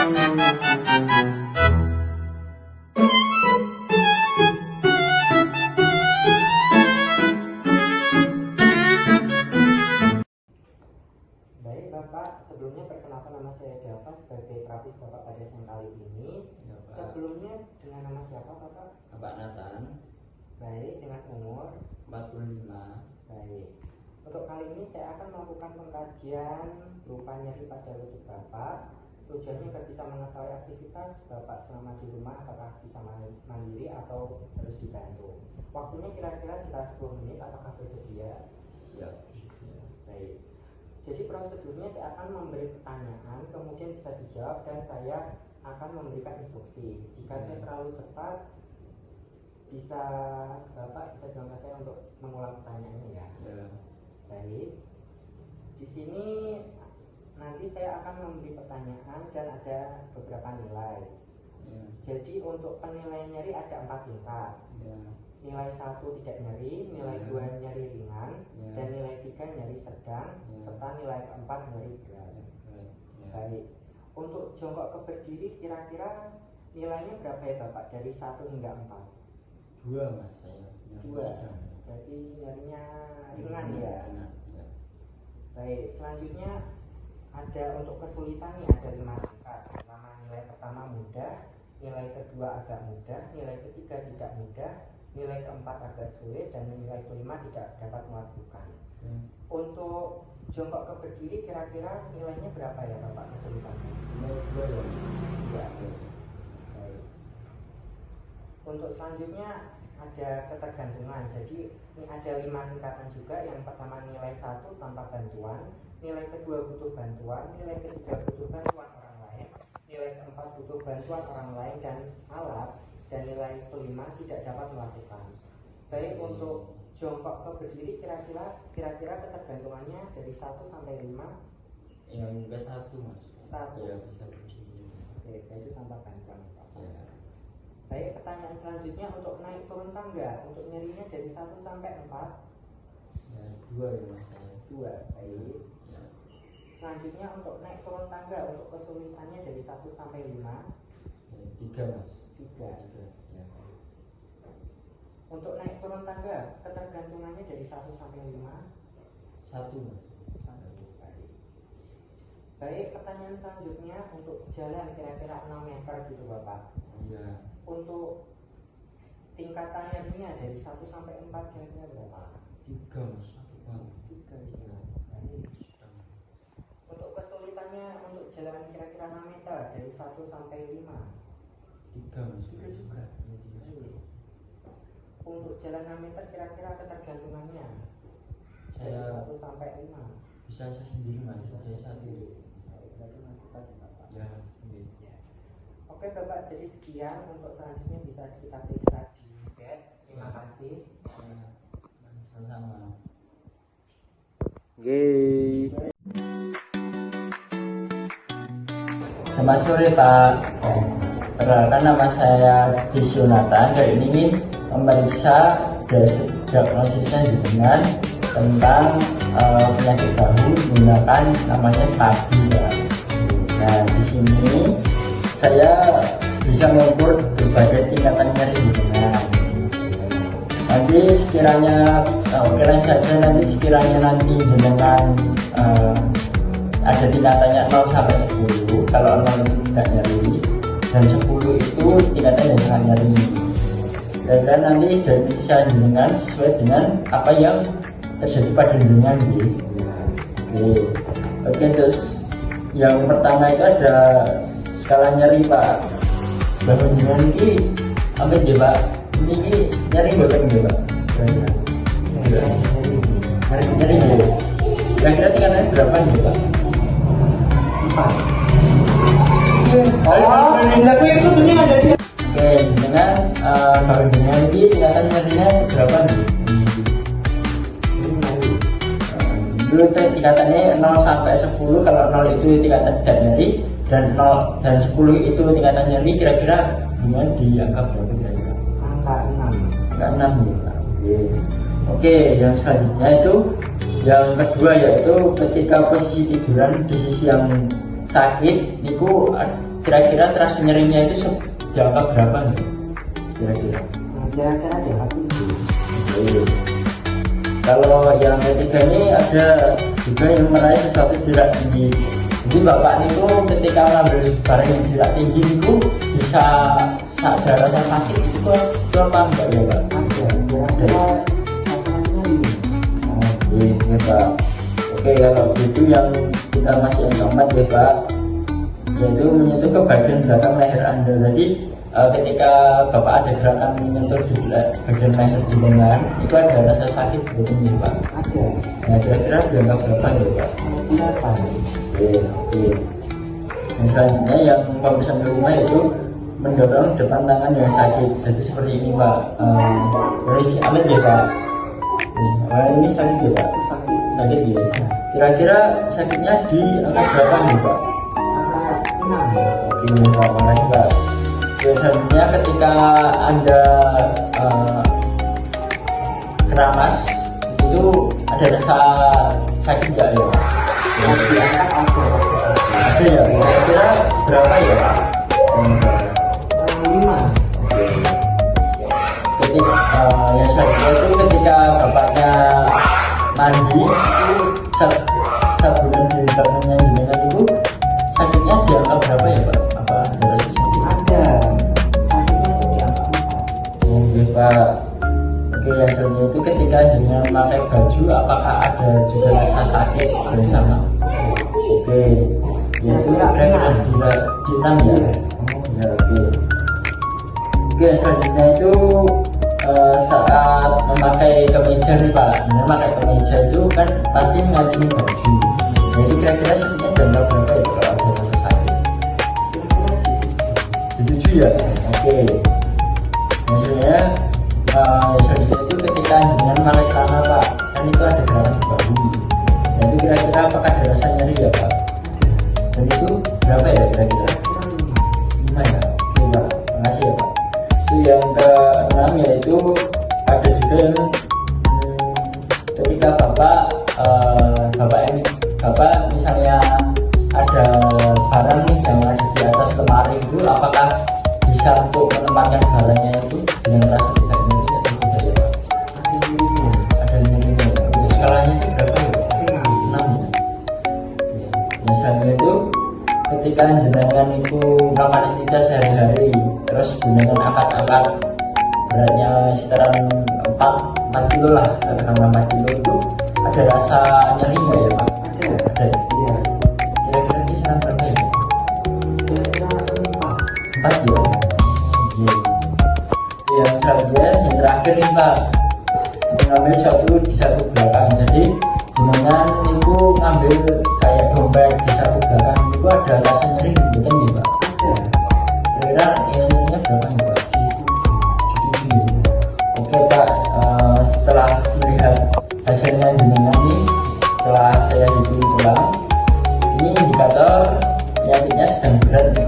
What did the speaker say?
Baik Bapak, sebelumnya perkenalkan nama saya Dava sebagai terapis Bapak pada siang kali ini. Ya, Pak. Sebelumnya dengan nama siapa Bapak? Bapak Nathan. Baik, dengan umur 45. baik. Untuk kali ini saya akan melakukan pengkajian lupa nyeri pada lutut Bapak. Tujuannya agar bisa mengetahui aktivitas Bapak selama di rumah, apakah bisa mandiri atau harus dibantu. Waktunya kira-kira sekitar 10 menit, apakah bersedia? Siap. Baik. Jadi prosedurnya saya akan memberi pertanyaan, kemudian bisa dijawab dan saya akan memberikan instruksi. Jika saya terlalu cepat, bisa Bapak bisa bilang ke saya untuk mengulang pertanyaannya ya. Ya. Baik. Di sini nanti saya akan memberi pertanyaan dan ada beberapa nilai. Ya. Jadi untuk penilaian nyeri ada 4 tingkat. Ya. Nilai 1 tidak nyeri, nilai 2 nyeri ringan, Ya. dan nilai 3 nyeri sedang, Ya. serta nilai keempat nyeri berat. Ya. Baik. Untuk jongkok ke berdiri kira-kira nilainya berapa ya Bapak? Dari 1 hingga 4? 2 Mas saya. 2. Berarti nyerinya ringan ya. Ya. Baik, selanjutnya ada untuk kesulitan nih ada 5 tingkat. Pertama, nilai pertama mudah, nilai kedua agak mudah, nilai ketiga tidak mudah, nilai keempat agak sulit, dan nilai kelima tidak dapat melakukan. Untuk jongkok ke berdiri kira-kira nilainya berapa ya Bapak kesulitannya? Nilai 2 ya. 2. Baik. Untuk selanjutnya ada ketergantungan. Jadi ini ada 5 tingkatan juga. Yang pertama nilai 1 tanpa bantuan, nilai kedua butuh bantuan, nilai ketiga butuh bantuan orang lain, nilai keempat butuh bantuan orang lain dan alat, dan nilai kelima tidak dapat melakukan. Baik, untuk jongkok ke berdiri kira-kira ketergantungannya dari 1 sampai 5. Yang ke 1 Mas. 1. Ya, bisa begini. Oke, itu tanpa bantuan Pak. Ya. Baik, pertanyaan selanjutnya untuk naik turun tangga, untuk nyerinya dari 1 sampai 4. Ya, 2 ya Mas saya. 2. Baik. Ya. Selanjutnya untuk naik turun tangga, untuk kesulitannya dari 1 sampai 5. Ya, 3 Mas. 3. Ya. Untuk naik turun tangga, ketergantungannya dari 1 sampai 5. 1 Mas. 1. Baik. Baik, pertanyaan selanjutnya untuk jalan kira-kira 6 meter gitu Bapak. Ya. Untuk tingkatan nyerinya dari 1 sampai 4 kira-kira berapa? 3 Mas. 3 ya. Baik. Untuk kesulitannya untuk jalan kira-kira 6 meter dari 1 sampai 5. 3 Mas. 3 juga. Baik. Untuk jalan 6 meter kira-kira ketergantungannya dari Saya 1 sampai 5. bisa saya sendiri Mas. Saya sendiri. Baik, berarti masih tadi Bapak. Ya. Ini. Oke Bapak, jadi sekian. Untuk selanjutnya bisa kita periksa di bed. Terima kasih. Sama-sama. Selamat sore Pak. Perkenalkan nama saya Disyonatan. Kali ini memeriksa diagnosisnya dengan tentang penyakit bahu menggunakan namanya stabi ya. Nah di sini saya bisa mengukur berbagai tingkatan nyeri jenengan. Nanti sekiranya jenengan ada tingkatannya 0 sampai 10. Kalau 0 itu tidak nyeri dan 10 itu tingkatannya sangat nyeri. Dan nanti bisa jenengan sesuai dengan apa yang terjadi pada jenengan. Oke, terus yang pertama itu ada skala nyeri Pak. Bahu jenengan ini sampai dia Pak. Ini nyeri bukan dia Pak? Nyeri dia. Kira-kira tingkatannya berapa nih Pak? 4. Oke, dengan bahu jenengan ini tingkatan nyerinya seberapa nih? Dulu tingkatannya 0 sampai 10. Kalau 0 itu tingkatan tidak nyeri dan 10 itu tingkatan nyeri, kira-kira dengan dianggap berapa kira-kira? Angka 6 ya Pak. Oke, yang selanjutnya itu yang kedua yaitu ketika posisi tiduran di sisi yang sakit niku kira-kira terasa nyerinya itu di angka berapa nih? Kira-kira? Kira-kira di angka 7. Oke. Kalau yang ketiga ini ada juga yang meraih sesuatu tidak tinggi. Jadi bapak itu ketika ngambil barang yang tidak tinggi itu bisa ada rasa sakit itu apa enggak ya pak? Ada. Kira-kira rasanya ini. Oke ya pak. Oke kalau itu yang kita masih yang keempat ya pak, yaitu menyentuh ke bagian belakang leher anda. Jadi ketika bapak ada gerakan menyentuh di bagian leher di lengan itu ada rasa sakit betul ya pak? Ada. Nah kira-kira dianggap berapa ya pak? 8. Oke. Yang selanjutnya yang pemeriksaan kelima itu mendorong depan tangan yang sakit. Jadi seperti ini pak. Ini amin ya pak. Ini sakit ya pak? Sakit ya. Kira-kira sakitnya di angka berapa nih pak? Angka 6. Oke pak, makasih pak. Biasanya ketika anda keramas itu ada rasa sakit nggak ya pak? Ada ya, kira-kira berapa ya pak? 5. Yang selanjutnya itu ketika bapaknya mandi sabunan di tangannya jenengan itu sakitnya di angka berapa ya pak? Apa ada rasa sakit? Ada. Sakitnya itu di angka 4. Oke pak. Oke yang selanjutnya itu ketika jenengan memakai baju apakah ada juga rasa sakit bersama? Oke. Ya itu kira-kira di 6 ya? Ya oke. Oke selanjutnya itu saat memakai kemeja nih pak, memakai kemeja itu kan pasti mengacungi baju. Nah itu kira-kira sakitnya jangka berapa ya kalau ada rasa sakit? 7 ya? Oke. Maksudnya selanjutnya itu ketika dengan memakai celana pak, kan itu ada gerakan di bahu. Nah itu kira-kira apakah ada rasa nyeri ya pak? Dan itu berapa ya kira-kira? 5 ya? Oke pak, makasih ya pak. Itu yang ke-6 yaitu ada juga yang ketika bapak misalnya ada barang nih yang ada di atas lemari itu apakah bisa untuk menempatkan barangnya itu dengan rasa tidak nyeri atau tidak ya pak? Ada nyerinya ya. Untuk skalanya itu berapa ya pak? 6 ya. Yang selanjutnya itu ketika jenengan itu melakukan aktivitas sehari-hari terus jenengan angkat-angkat beratnya sekitaran 4 kilo lah, katakanlah 4 kilo itu ada rasa nyeri nggak ya pak? Ada. Iya. Kira-kira kisaran berapa ya? Kira-kira 4. 4 ya? Oke. Yang selanjutnya yang terakhir nih pak, mengambil suatu di satu belakang. Jadi jenengan itu ngambil kayak dompet di satu belakang itu ada rasa nyeri betul nih pak? Ada. Kira-kira nyerinya berapa nih pak? Di 7. Oke pak, setelah melihat hasilnya jenengan nih, setelah saya hitung ulang, ini indikator penyakitnya sedang berat nih